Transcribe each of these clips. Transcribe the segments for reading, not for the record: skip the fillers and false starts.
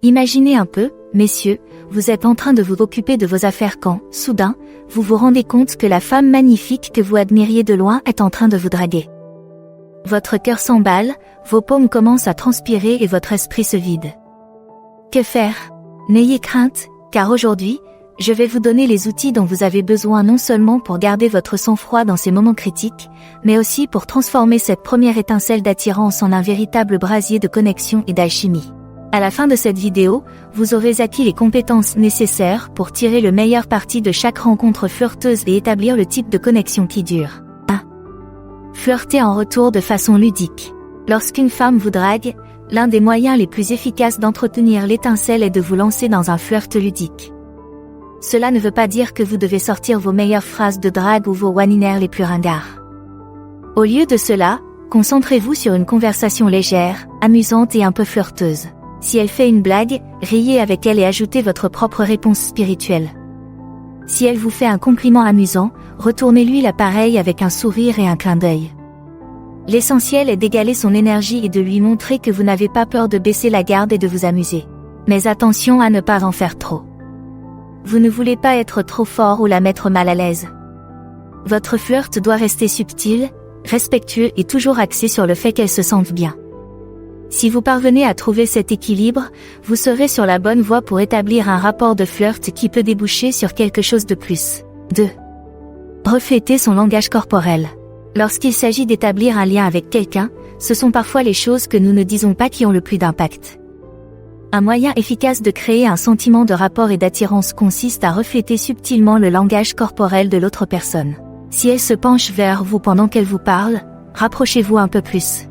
Imaginez un peu, messieurs, vous êtes en train de vous occuper de vos affaires quand, soudain, vous vous rendez compte que la femme magnifique que vous admiriez de loin est en train de vous draguer. Votre cœur s'emballe, vos paumes commencent à transpirer et votre esprit se vide. Que faire? N'ayez crainte, car aujourd'hui, je vais vous donner les outils dont vous avez besoin non seulement pour garder votre sang-froid dans ces moments critiques, mais aussi pour transformer cette première étincelle d'attirance en un véritable brasier de connexion et d'alchimie. À la fin de cette vidéo, vous aurez acquis les compétences nécessaires pour tirer le meilleur parti de chaque rencontre flirteuse et établir le type de connexion qui dure. 1. Flirter en retour de façon ludique. Lorsqu'une femme vous drague, l'un des moyens les plus efficaces d'entretenir l'étincelle est de vous lancer dans un flirt ludique. Cela ne veut pas dire que vous devez sortir vos meilleures phrases de drague ou vos one-liners les plus ringards. Au lieu de cela, concentrez-vous sur une conversation légère, amusante et un peu flirteuse. Si elle fait une blague, riez avec elle et ajoutez votre propre réponse spirituelle. Si elle vous fait un compliment amusant, retournez-lui l'appareil avec un sourire et un clin d'œil. L'essentiel est d'égaler son énergie et de lui montrer que vous n'avez pas peur de baisser la garde et de vous amuser. Mais attention à ne pas en faire trop. Vous ne voulez pas être trop fort ou la mettre mal à l'aise. Votre flirt doit rester subtil, respectueux et toujours axé sur le fait qu'elle se sente bien. Si vous parvenez à trouver cet équilibre, vous serez sur la bonne voie pour établir un rapport de flirt qui peut déboucher sur quelque chose de plus. 2. Refléter son langage corporel. Lorsqu'il s'agit d'établir un lien avec quelqu'un, ce sont parfois les choses que nous ne disons pas qui ont le plus d'impact. Un moyen efficace de créer un sentiment de rapport et d'attirance consiste à refléter subtilement le langage corporel de l'autre personne. Si elle se penche vers vous pendant qu'elle vous parle, rapprochez-vous un peu plus.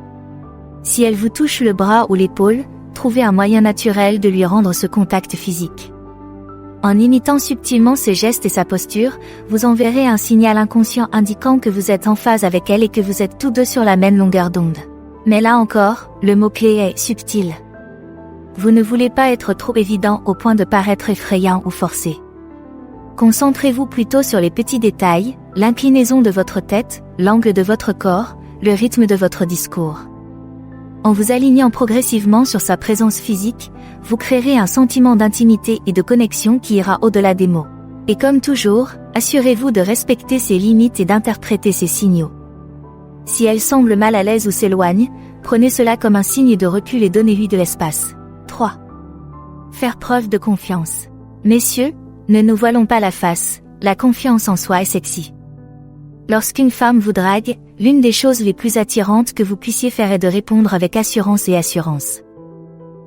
Si elle vous touche le bras ou l'épaule, trouvez un moyen naturel de lui rendre ce contact physique. En imitant subtilement ses gestes et sa posture, vous enverrez un signal inconscient indiquant que vous êtes en phase avec elle et que vous êtes tous deux sur la même longueur d'onde. Mais là encore, le mot-clé est subtil. Vous ne voulez pas être trop évident au point de paraître effrayant ou forcé. Concentrez-vous plutôt sur les petits détails, l'inclinaison de votre tête, l'angle de votre corps, le rythme de votre discours. En vous alignant progressivement sur sa présence physique, vous créerez un sentiment d'intimité et de connexion qui ira au-delà des mots. Et comme toujours, assurez-vous de respecter ses limites et d'interpréter ses signaux. Si elle semble mal à l'aise ou s'éloigne, prenez cela comme un signe de recul et donnez-lui de l'espace. 3. Faire preuve de confiance. Messieurs, ne nous voilons pas la face, la confiance en soi est sexy. Lorsqu'une femme vous drague, l'une des choses les plus attirantes que vous puissiez faire est de répondre avec assurance et assurance.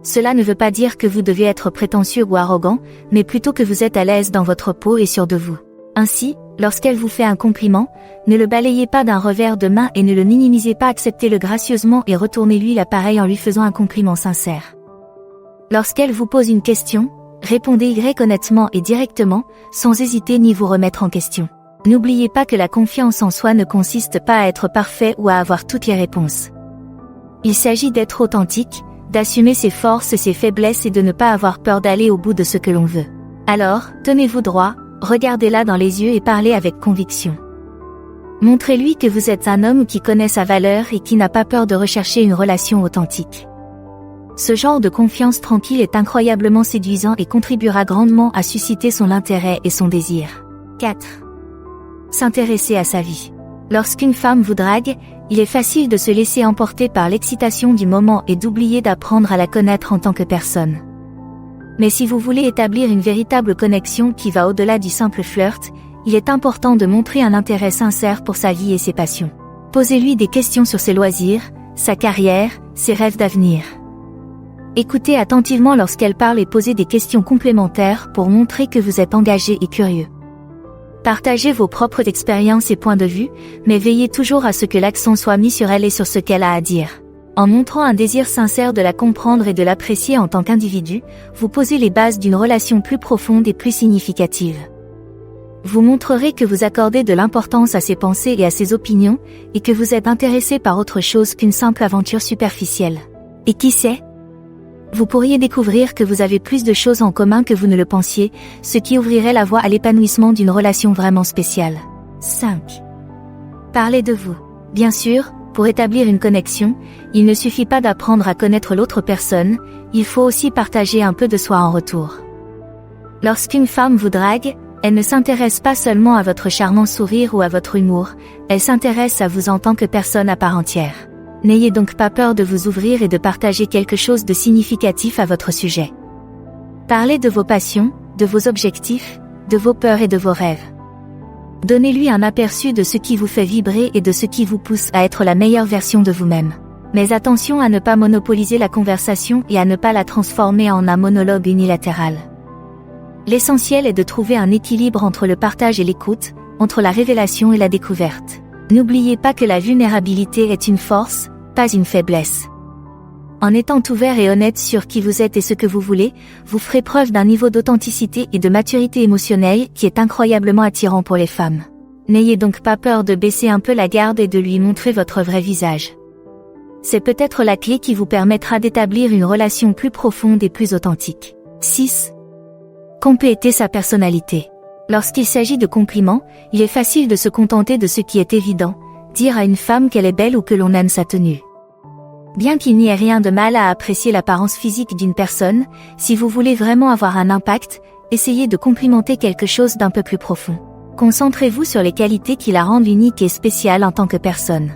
Cela ne veut pas dire que vous devez être prétentieux ou arrogant, mais plutôt que vous êtes à l'aise dans votre peau et sûr de vous. Ainsi, lorsqu'elle vous fait un compliment, ne le balayez pas d'un revers de main et ne le minimisez pas, acceptez-le gracieusement et retournez-lui l'appareil en lui faisant un compliment sincère. Lorsqu'elle vous pose une question, répondez-y honnêtement et directement, sans hésiter ni vous remettre en question. N'oubliez pas que la confiance en soi ne consiste pas à être parfait ou à avoir toutes les réponses. Il s'agit d'être authentique, d'assumer ses forces et ses faiblesses et de ne pas avoir peur d'aller au bout de ce que l'on veut. Alors, tenez-vous droit, regardez-la dans les yeux et parlez avec conviction. Montrez-lui que vous êtes un homme qui connaît sa valeur et qui n'a pas peur de rechercher une relation authentique. Ce genre de confiance tranquille est incroyablement séduisant et contribuera grandement à susciter son intérêt et son désir. 4. S'intéresser à sa vie. Lorsqu'une femme vous drague, il est facile de se laisser emporter par l'excitation du moment et d'oublier d'apprendre à la connaître en tant que personne. Mais si vous voulez établir une véritable connexion qui va au-delà du simple flirt, il est important de montrer un intérêt sincère pour sa vie et ses passions. Posez-lui des questions sur ses loisirs, sa carrière, ses rêves d'avenir. Écoutez attentivement lorsqu'elle parle et posez des questions complémentaires pour montrer que vous êtes engagé et curieux. Partagez vos propres expériences et points de vue, mais veillez toujours à ce que l'accent soit mis sur elle et sur ce qu'elle a à dire. En montrant un désir sincère de la comprendre et de l'apprécier en tant qu'individu, vous posez les bases d'une relation plus profonde et plus significative. Vous montrerez que vous accordez de l'importance à ses pensées et à ses opinions, et que vous êtes intéressé par autre chose qu'une simple aventure superficielle. Et qui sait ? Vous pourriez découvrir que vous avez plus de choses en commun que vous ne le pensiez, ce qui ouvrirait la voie à l'épanouissement d'une relation vraiment spéciale. 5. Parlez de vous. Bien sûr, Pour établir une connexion, il ne suffit pas d'apprendre à connaître l'autre personne, il faut aussi partager un peu de soi en retour. Lorsqu'une femme vous drague, elle ne s'intéresse pas seulement à votre charmant sourire ou à votre humour, elle s'intéresse à vous en tant que personne à part entière. N'ayez donc pas peur de vous ouvrir et de partager quelque chose de significatif à votre sujet. Parlez de vos passions, de vos objectifs, de vos peurs et de vos rêves. Donnez-lui un aperçu de ce qui vous fait vibrer et de ce qui vous pousse à être la meilleure version de vous-même. Mais attention à ne pas monopoliser la conversation et à ne pas la transformer en un monologue unilatéral. L'essentiel est de trouver un équilibre entre le partage et l'écoute, entre la révélation et la découverte. N'oubliez pas que la vulnérabilité est une force, pas une faiblesse. En étant ouvert et honnête sur qui vous êtes et ce que vous voulez, vous ferez preuve d'un niveau d'authenticité et de maturité émotionnelle qui est incroyablement attirant pour les femmes. N'ayez donc pas peur de baisser un peu la garde et de lui montrer votre vrai visage. C'est peut-être la clé qui vous permettra d'établir une relation plus profonde et plus authentique. 6. Compléter sa personnalité. Lorsqu'il s'agit de compliments, il est facile de se contenter de ce qui est évident, dire à une femme qu'elle est belle ou que l'on aime sa tenue. Bien qu'il n'y ait rien de mal à apprécier l'apparence physique d'une personne, si vous voulez vraiment avoir un impact, essayez de complimenter quelque chose d'un peu plus profond. Concentrez-vous sur les qualités qui la rendent unique et spéciale en tant que personne.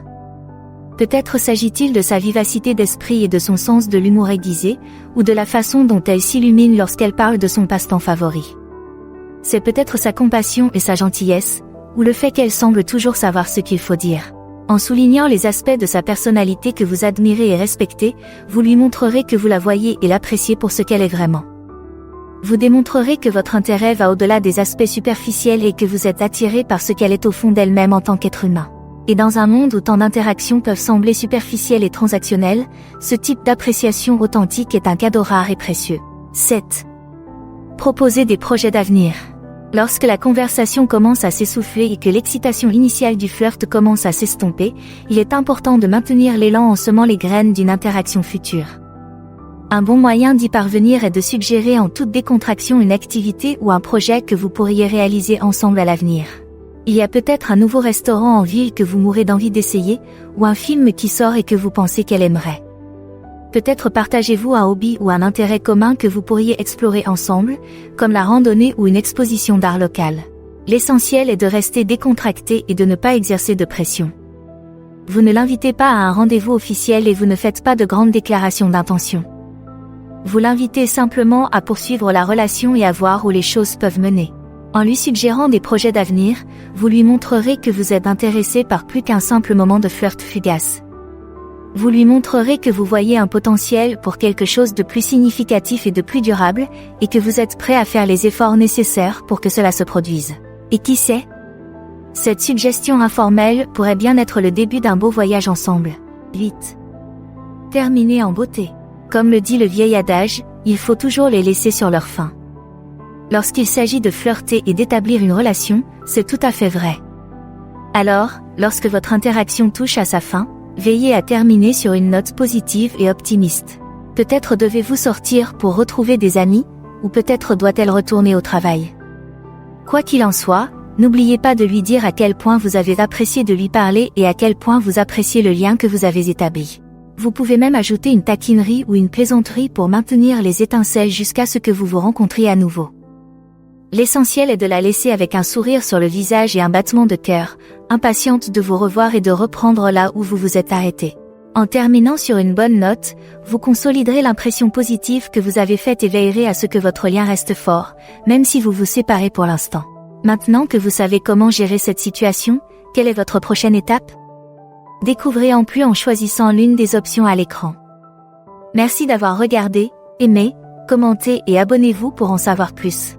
Peut-être s'agit-il de sa vivacité d'esprit et de son sens de l'humour aiguisé, ou de la façon dont elle s'illumine lorsqu'elle parle de son passe-temps favori. C'est peut-être sa compassion et sa gentillesse, ou le fait qu'elle semble toujours savoir ce qu'il faut dire. En soulignant les aspects de sa personnalité que vous admirez et respectez, vous lui montrerez que vous la voyez et l'appréciez pour ce qu'elle est vraiment. Vous démontrerez que votre intérêt va au-delà des aspects superficiels et que vous êtes attiré par ce qu'elle est au fond d'elle-même en tant qu'être humain. Et dans un monde où tant d'interactions peuvent sembler superficielles et transactionnelles, ce type d'appréciation authentique est un cadeau rare et précieux. 7. Proposer des projets d'avenir. Lorsque la conversation commence à s'essouffler et que l'excitation initiale du flirt commence à s'estomper, il est important de maintenir l'élan en semant les graines d'une interaction future. Un bon moyen d'y parvenir est de suggérer en toute décontraction une activité ou un projet que vous pourriez réaliser ensemble à l'avenir. Il y a peut-être un nouveau restaurant en ville que vous mourrez d'envie d'essayer, ou un film qui sort et que vous pensez qu'elle aimerait. Peut-être partagez-vous un hobby ou un intérêt commun que vous pourriez explorer ensemble, comme la randonnée ou une exposition d'art local. L'essentiel est de rester décontracté et de ne pas exercer de pression. Vous ne l'invitez pas à un rendez-vous officiel et vous ne faites pas de grandes déclarations d'intention. Vous l'invitez simplement à poursuivre la relation et à voir où les choses peuvent mener. En lui suggérant des projets d'avenir, vous lui montrerez que vous êtes intéressé par plus qu'un simple moment de flirt fugace. Vous lui montrerez que vous voyez un potentiel pour quelque chose de plus significatif et de plus durable, et que vous êtes prêt à faire les efforts nécessaires pour que cela se produise. Et qui sait? Cette suggestion informelle pourrait bien être le début d'un beau voyage ensemble. 8. Terminer en beauté. Comme le dit le vieil adage, il faut toujours les laisser sur leur faim. Lorsqu'il s'agit de flirter et d'établir une relation, c'est tout à fait vrai. Alors, lorsque votre interaction touche à sa fin, veillez à terminer sur une note positive et optimiste. Peut-être devez-vous sortir pour retrouver des amis, ou peut-être doit-elle retourner au travail. Quoi qu'il en soit, n'oubliez pas de lui dire à quel point vous avez apprécié de lui parler et à quel point vous appréciez le lien que vous avez établi. Vous pouvez même ajouter une taquinerie ou une plaisanterie pour maintenir les étincelles jusqu'à ce que vous vous rencontriez à nouveau. L'essentiel est de la laisser avec un sourire sur le visage et un battement de cœur, impatiente de vous revoir et de reprendre là où vous vous êtes arrêté. En terminant sur une bonne note, vous consoliderez l'impression positive que vous avez faite et veillerez à ce que votre lien reste fort, même si vous vous séparez pour l'instant. Maintenant que vous savez comment gérer cette situation, quelle est votre prochaine étape? Découvrez en plus en choisissant l'une des options à l'écran. Merci d'avoir regardé, aimé, commenté et abonnez-vous pour en savoir plus.